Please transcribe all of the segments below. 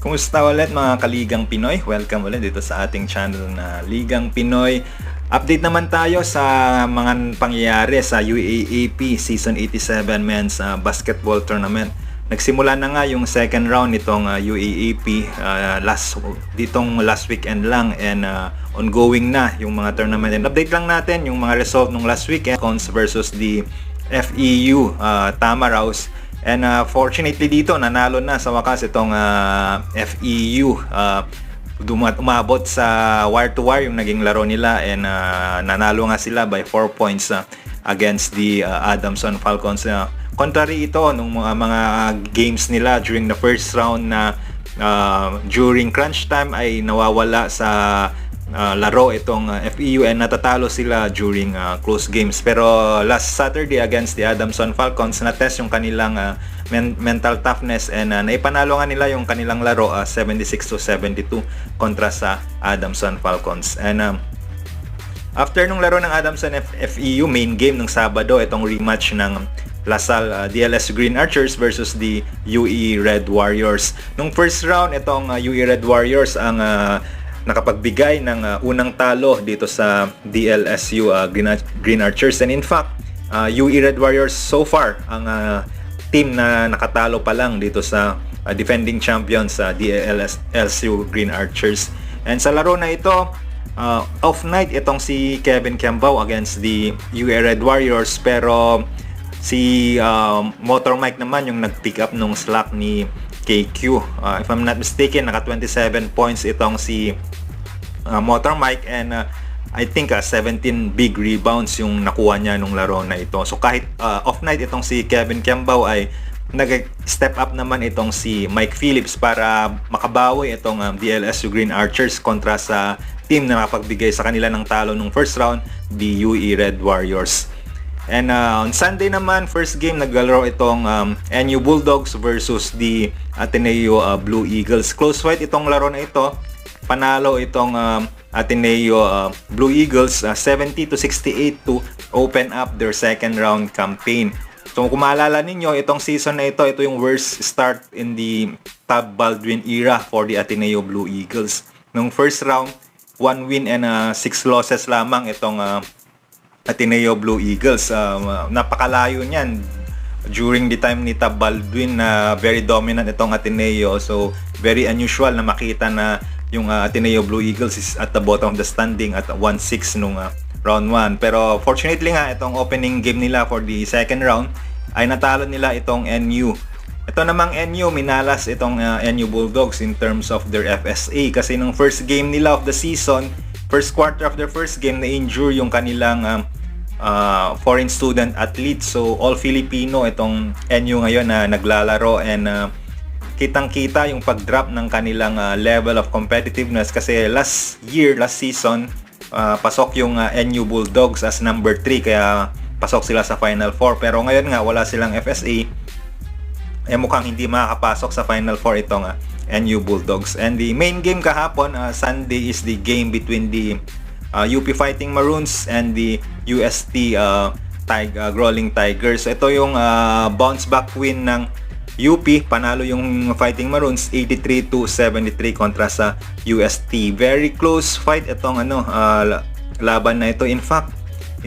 Kumusta ulit mga kaligang Pinoy? Welcome ulit dito sa ating channel na Ligang Pinoy. Update naman tayo sa mga pangyayari sa UAAP Season 87 Men's Basketball Tournament. Nagsimula na nga yung second round nitong UAAP ditong last weekend lang, and ongoing na yung mga tournament. And update lang natin yung mga result nung last weekend, Cons versus the FEU Tamaraws. And fortunately dito, nanalo na sa wakas itong FEU. Umabot sa wire-to-wire yung naging laro nila, and nanalo nga sila by 4 points against the Adamson Falcons. Contrary ito nung mga games nila during the first round na during crunch time ay nawawala sa laro itong FEU, and natatalo sila during close games. Pero last Saturday against the Adamson Falcons, na-test yung kanilang mental toughness, and naipanalo nga nila yung kanilang laro 76-72 kontra sa Adamson Falcons. And after nung laro ng Adamson FEU, main game ng Sabado, itong rematch ng LaSalle DLS Green Archers versus the UE Red Warriors. Nung first round, itong UE Red Warriors ang nakapagbigay ng unang talo dito sa DLSU Green Archers. And in fact, UE Red Warriors so far ang team na nakatalo pa lang dito sa defending champions sa DLSU Green Archers. And sa laro na ito, off night itong si Kevin Kembao against the UE Red Warriors, pero si Motor Mike naman yung nag-pick up nung slack ni KQ. If I'm not mistaken, naka 27 points itong si Motor Mike, and I think 17 big rebounds yung nakuha niya nung laro na ito. So kahit off night itong si Kevin Kembao, ay nag-step up naman itong si Mike Phillips para makabawi itong DLSU Green Archers kontra sa team na nakapagbigay sa kanila ng talo nung first round, the UE Red Warriors. And on Sunday naman, first game, naglalaro itong NU Bulldogs versus the Ateneo Blue Eagles. Close fight itong laro na ito. Panalo itong Ateneo Blue Eagles 70-68 to open up their second round campaign. So kung maalala ninyo, itong season na ito yung worst start in the Tab Baldwin era for the Ateneo Blue Eagles. Nung first round, 1 win and 6 losses lamang itong Ateneo Blue Eagles. Napakalayo niyan during the time ni Tab Baldwin na very dominant itong Ateneo. So very unusual na makita na yung Ateneo Blue Eagles is at the bottom of the standing at 1-6 nung round 1. Pero fortunately nga, itong opening game nila for the second round ay natalo nila itong NU. Ito namang NU, minalas itong NU Bulldogs in terms of their FSA, kasi nung first game nila of the season, first quarter of their first game, na-injure yung kanilang foreign student athlete. So all Filipino itong NU ngayon na naglalaro, and kitang-kita yung pag-drop ng kanilang level of competitiveness, kasi last season, pasok yung NU Bulldogs as number 3, kaya pasok sila sa Final 4. Pero ngayon nga, wala silang FSA, mukhang hindi makakapasok sa Final 4 itong NU Bulldogs. And the main game kahapon, Sunday, is the game between the UP Fighting Maroons and the UST Growling Tigers. Ito yung bounce back win ng UP. Panalo yung Fighting Maroons 83-73 kontra sa UST. Very close fight itong laban na ito. In fact,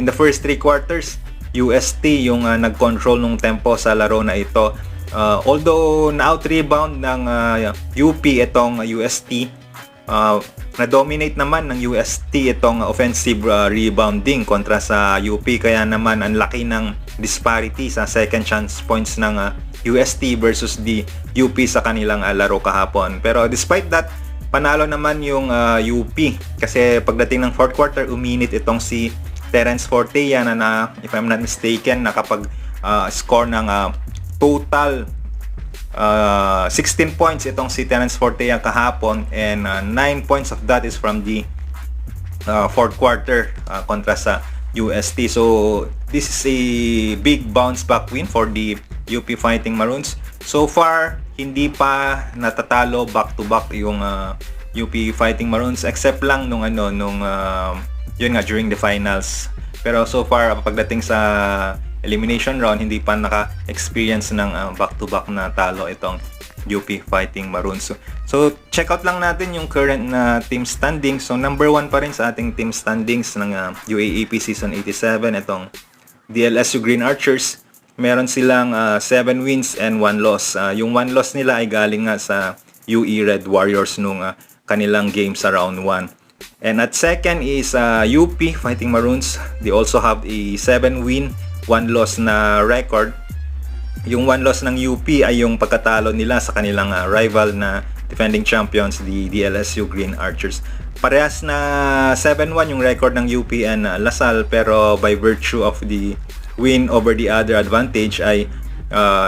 in the first 3 quarters, UST yung nag-control ng tempo sa laro na ito. Although na-out-rebound ng UP itong UST, na-dominate naman ng UST itong offensive rebounding kontra sa UP. Kaya naman ang laki ng disparity sa second chance points ng UST versus the UP sa kanilang laro kahapon. Pero despite that, panalo naman yung UP, kasi pagdating ng fourth quarter, uminit itong si Terence Fortea na if I'm not mistaken, nakapag-score ng total 16 points itong si Terence Fortea kahapon, and 9 points of that is from the fourth quarter kontra sa UST. So this is a big bounce back win for the UP Fighting Maroons. So far, hindi pa natatalo back to back yung UP Fighting Maroons, except lang nung yun nga, during the finals. Pero so far, pagdating sa elimination round, hindi pa naka-experience ng back-to-back na talo itong UP Fighting Maroons. So check out lang natin yung current na team standings. So number 1 pa rin sa ating team standings ng UAAP Season 87 itong DLSU Green Archers. Meron silang 7 wins and 1 loss. Yung 1 loss nila ay galing nga sa UE Red Warriors nung kanilang game sa round 1. And at second is UP Fighting Maroons. They also have a 7 win, 1 loss na record. Yung 1 loss ng UP ay yung pagkatalo nila sa kanilang rival na defending champions, the DLSU Green Archers. Parehas na 7-1 yung record ng UP and LaSalle, pero by virtue of the win over the other advantage ay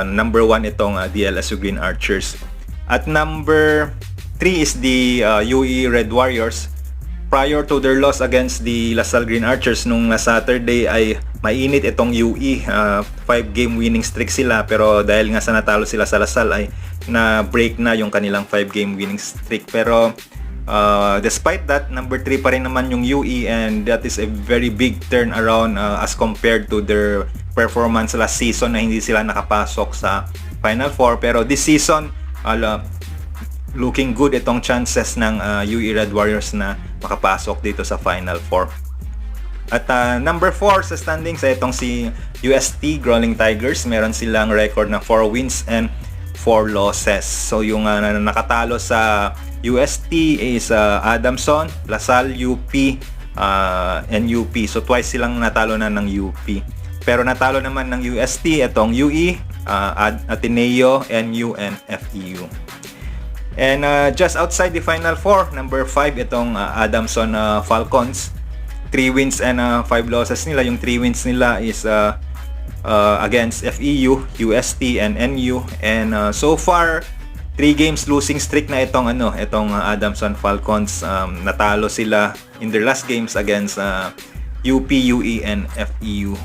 number 1 itong DLSU Green Archers. At number 3 is the UE Red Warriors. Prior to their loss against the LaSalle Green Archers nung Saturday ay mainit itong UE. 5-game winning streak sila, pero dahil nga sa natalo sila sa LaSalle ay na-break na yung kanilang 5-game winning streak. Pero despite that, number 3 pa rin naman yung UE, and that is a very big turnaround as compared to their performance last season na hindi sila nakapasok sa Final Four. Pero this season, looking good itong chances ng UE Red Warriors na makapasok dito sa Final Four. At number 4 sa standings ay itong si UST Growling Tigers. Meron silang record na 4 wins and 4 losses. So yung nakatalo sa UST is Adamson, LaSalle, UP, and UP. So twice silang natalo na ng UP. Pero natalo naman ng UST itong UE, Ateneo, NU, and FEU. And just outside the Final Four, number 5 itong Adamson Falcons. 3 wins and 5 losses nila. Yung 3 wins nila is against FEU, UST, and NU. And so far, 3 games losing streak na itong Adamson Falcons. Natalo sila in their last games against UP, UE, and FEU.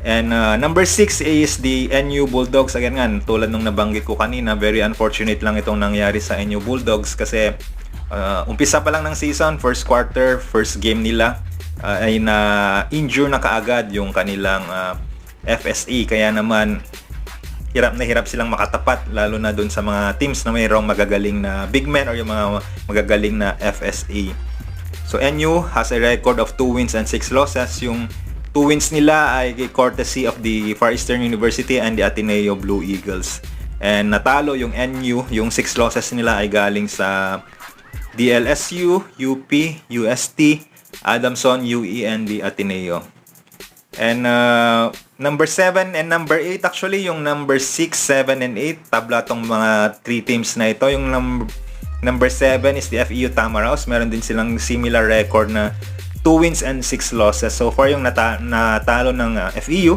And number 6 is the NU Bulldogs. Again nga, tulad nung nabanggit ko kanina, very unfortunate lang itong nangyari sa NU Bulldogs kasi umpisa pa lang ng season, first quarter, first game nila ay na-injure na kaagad yung kanilang FSE. Kaya naman, hirap silang makatapat, lalo na dun sa mga teams na mayroong magagaling na big men or yung mga magagaling na FSE. So NU has a record of 2 wins and 6 losses. Yung 2 wins nila ay courtesy of the Far Eastern University and the Ateneo Blue Eagles. And natalo yung NU, yung 6 losses nila ay galing sa DLSU, UP, UST, Adamson, UE, and the Ateneo. And number 7 and number 8, actually yung number 6, 7, and 8, tabla tong mga 3 teams na ito. Yung number 7 is the FEU Tamaraws. Meron din silang similar record na 2 wins and 6 losses. So far yung natalo ng FEU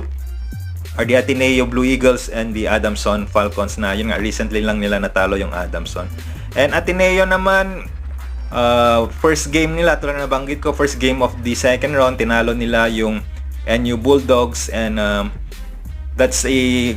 are the Ateneo Blue Eagles and the Adamson Falcons na yun nga, recently lang nila natalo yung Adamson. And Ateneo naman, first game nila, tulad na nabanggit ko, first game of the second round, tinalo nila yung NU Bulldogs, and that's a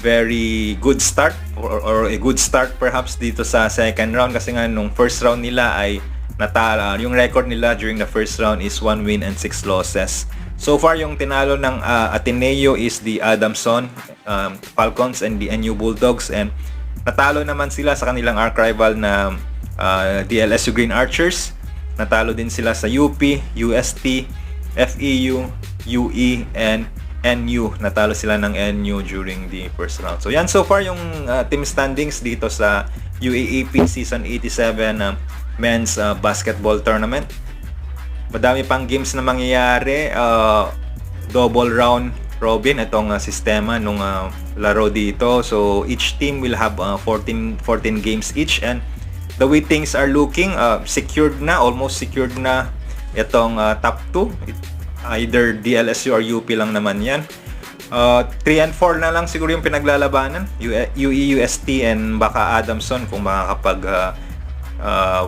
very good start or a good start perhaps dito sa second round, kasi nga nung first round nila ay natalo, yung record nila during the first round is 1 win and 6 losses. So far yung tinalo ng Ateneo is the Adamson Falcons and the NU Bulldogs, and natalo naman sila sa kanilang arch rival na DLSU Green Archers. Natalo din sila sa UP, UST, FEU, UE, and NU. Natalo sila ng NU during the first round. So yan so far yung team standings dito sa UAAP Season 87 men's basketball tournament. Madami pang games na mangyayari. Double round robin itong sistema nung laro dito. So each team will have 14 games each, and the way things are looking, secured na, almost secured na itong top 2. Either DLSU or UP lang naman yan. 3 and 4 na lang siguro yung pinaglalabanan, UE, UST, and baka Adamson kung makakapag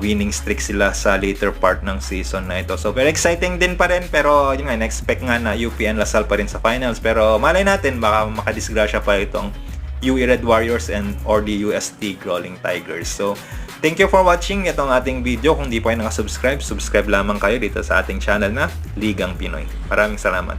winning streak sila sa later part ng season na ito. So very exciting din pa rin, pero yun nga, na-expect nga na UP and LaSalle pa rin sa finals, pero malay natin baka makadisgrasya pa itong UE Red Warriors and or the UST Growling Tigers. So thank you for watching itong ating video. Kung di pa kayo nakasubscribe, subscribe lamang kayo dito sa ating channel na Ligang Pinoy. Maraming salamat.